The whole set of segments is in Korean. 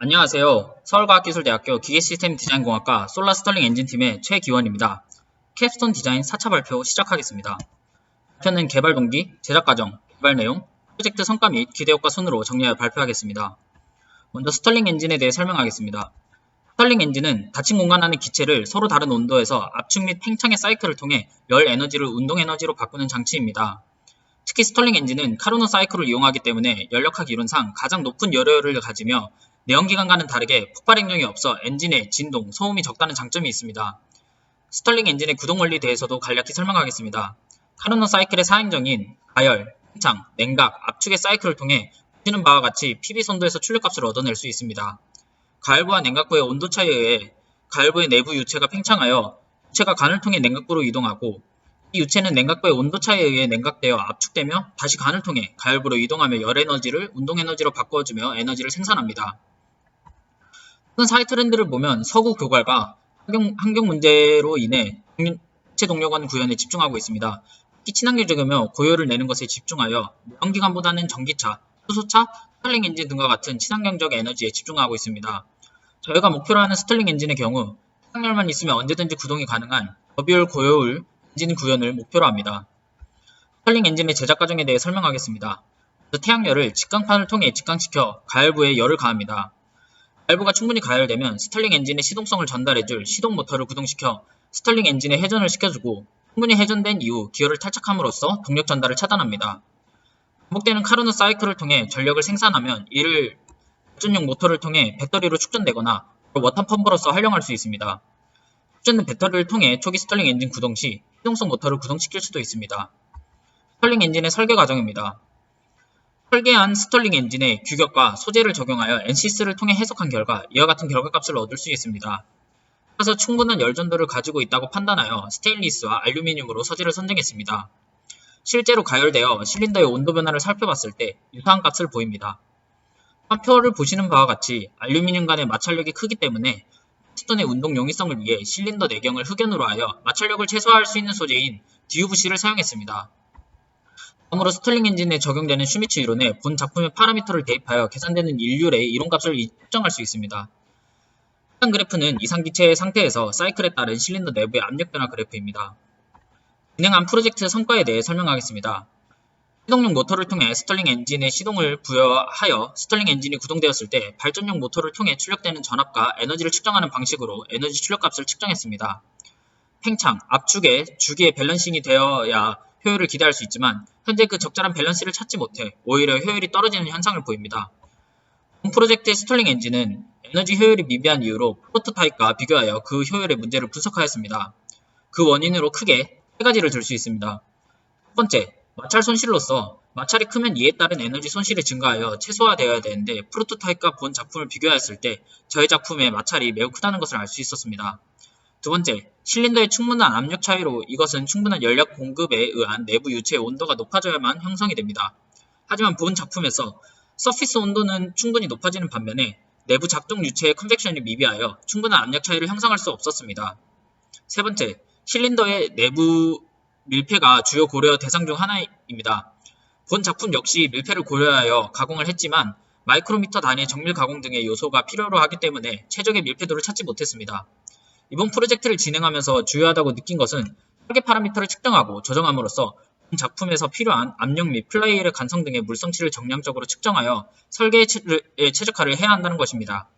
안녕하세요. 서울과학기술대학교 기계시스템디자인공학과 솔라 스털링 엔진팀의 최기원입니다. 캡스톤 디자인 4차 발표 시작하겠습니다. 발표는 개발 동기, 제작 과정, 개발 내용, 프로젝트 성과 및 기대효과 순으로 정리하여 발표하겠습니다. 먼저 스털링 엔진에 대해 설명하겠습니다. 스털링 엔진은 닫힌 공간 안의 기체를 서로 다른 온도에서 압축 및 팽창의 사이클을 통해 열 에너지를 운동 에너지로 바꾸는 장치입니다. 특히 스털링 엔진은 카르노 사이클을 이용하기 때문에 연력학 이론상 가장 높은 열효율을 가지며 내연기관과는 다르게 폭발 행동이 없어 엔진의 진동, 소음이 적다는 장점이 있습니다. 스털링 엔진의 구동 원리에 대해서도 간략히 설명하겠습니다. 카르노 사이클의 사행정인 가열, 팽창, 냉각, 압축의 사이클을 통해 보시는 바와 같이 PV 선도에서 출력값을 얻어낼 수 있습니다. 가열부와 냉각부의 온도 차이에 의해 가열부의 내부 유체가 팽창하여 유체가 간을 통해 냉각부로 이동하고 이 유체는 냉각부의 온도 차이에 의해 냉각되어 압축되며 다시 간을 통해 가열부로 이동하며 열 에너지를 운동 에너지로 바꿔주며 에너지를 생산합니다. 최근 사회 트렌드를 보면 서구 교괄과 환경 문제로 인해 기체 동력원 구현에 집중하고 있습니다. 특히 친환경적이며 고효율을 내는 것에 집중하여 내연기관보다는 전기차, 수소차, 스털링 엔진 등과 같은 친환경적 에너지에 집중하고 있습니다. 저희가 목표로 하는 스털링 엔진의 경우 태양열만 있으면 언제든지 구동이 가능한 저비율 고효율 엔진 구현을 목표로 합니다. 스털링 엔진의 제작 과정에 대해 설명하겠습니다. 먼저 태양열을 직강판을 통해 직강시켜 가열부에 열을 가합니다. 가열부가 충분히 가열되면 스털링 엔진의 시동성을 전달해줄 시동 모터를 구동시켜 스털링 엔진에 회전을 시켜주고 충분히 회전된 이후 기어를 탈착함으로써 동력 전달을 차단합니다. 반복되는 카르노 사이클을 통해 전력을 생산하면 이를 발전용 모터를 통해 배터리로 축전되거나 워터 펌프로서 활용할 수 있습니다. 축전된 배터리를 통해 초기 스털링 엔진 구동 시 시동성 모터를 구동시킬 수도 있습니다. 스털링 엔진의 설계 과정입니다. 설계한 스털링 엔진의 규격과 소재를 적용하여 NCS를 통해 해석한 결과 이와 같은 결과값을 얻을 수 있습니다. 따라서 충분한 열전도를 가지고 있다고 판단하여 스테인리스와 알루미늄으로 소재를 선정했습니다. 실제로 가열되어 실린더의 온도 변화를 살펴봤을 때 유사한 값을 보입니다. 표를 보시는 바와 같이 알루미늄 간의 마찰력이 크기 때문에 피스톤의 운동 용이성을 위해 실린더 내경을 흑연으로 하여 마찰력을 최소화할 수 있는 소재인 DUVC를 사용했습니다. 다음으로 스털링 엔진에 적용되는 슈미츠 이론에 본 작품의 파라미터를 대입하여 계산되는 일률의 이론값을 측정할 수 있습니다. 해당 그래프는 이상기체의 상태에서 사이클에 따른 실린더 내부의 압력 변화 그래프입니다. 진행한 프로젝트 성과에 대해 설명하겠습니다. 시동용 모터를 통해 스털링 엔진에 시동을 부여하여 스털링 엔진이 구동되었을 때 발전용 모터를 통해 출력되는 전압과 에너지를 측정하는 방식으로 에너지 출력값을 측정했습니다. 팽창, 압축의 주기의 밸런싱이 되어야 효율을 기대할 수 있지만 현재 그 적절한 밸런스를 찾지 못해 오히려 효율이 떨어지는 현상을 보입니다. 본 프로젝트의 스털링 엔진은 에너지 효율이 미비한 이유로 프로토타입과 비교하여 그 효율의 문제를 분석하였습니다. 그 원인으로 크게 세 가지를 들 수 있습니다. 첫 번째, 마찰 손실로서 마찰이 크면 이에 따른 에너지 손실이 증가하여 최소화되어야 되는데 프로토타입과 본 작품을 비교하였을 때 저희 작품의 마찰이 매우 크다는 것을 알 수 있었습니다. 두 번째, 실린더의 충분한 압력 차이로 이것은 충분한 연력 공급에 의한 내부 유체의 온도가 높아져야만 형성이 됩니다. 하지만 본 작품에서 서피스 온도는 충분히 높아지는 반면에 내부 작동 유체의 컨벡션이 미비하여 충분한 압력 차이를 형성할 수 없었습니다. 세 번째, 실린더의 내부 밀폐가 주요 고려 대상 중 하나입니다. 본 작품 역시 밀폐를 고려하여 가공을 했지만 마이크로미터 단위의 정밀 가공 등의 요소가 필요로 하기 때문에 최적의 밀폐도를 찾지 못했습니다. 이번 프로젝트를 진행하면서 주요하다고 느낀 것은 설계 파라미터를 측정하고 조정함으로써 본 작품에서 필요한 압력 및 플라이의 간성 등의 물성치를 정량적으로 측정하여 설계에 최적화를 해야 한다는 것입니다.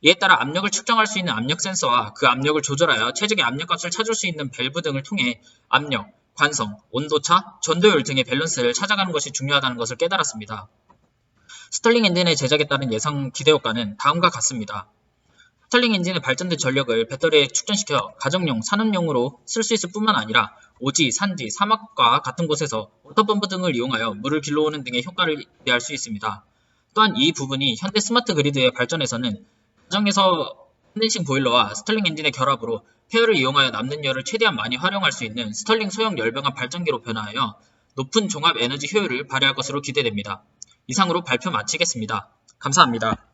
이에 따라 압력을 측정할 수 있는 압력 센서와 그 압력을 조절하여 최적의 압력값을 찾을 수 있는 밸브 등을 통해 압력, 관성, 온도차, 전도율 등의 밸런스를 찾아가는 것이 중요하다는 것을 깨달았습니다. 스털링 엔진의 제작에 따른 예상 기대효과는 다음과 같습니다. 스털링 엔진의 발전된 전력을 배터리에 축전시켜 가정용, 산업용으로 쓸 수 있을 뿐만 아니라 오지, 산지, 사막과 같은 곳에서 워터펌프 등을 이용하여 물을 길러오는 등의 효과를 기대할 수 있습니다. 또한 이 부분이 현대 스마트 그리드의 발전에서는 가정에서 컨덴싱 보일러와 스털링 엔진의 결합으로 폐열을 이용하여 남는 열을 최대한 많이 활용할 수 있는 스털링 소형 열병합 발전기로 변화하여 높은 종합 에너지 효율을 발휘할 것으로 기대됩니다. 이상으로 발표 마치겠습니다. 감사합니다.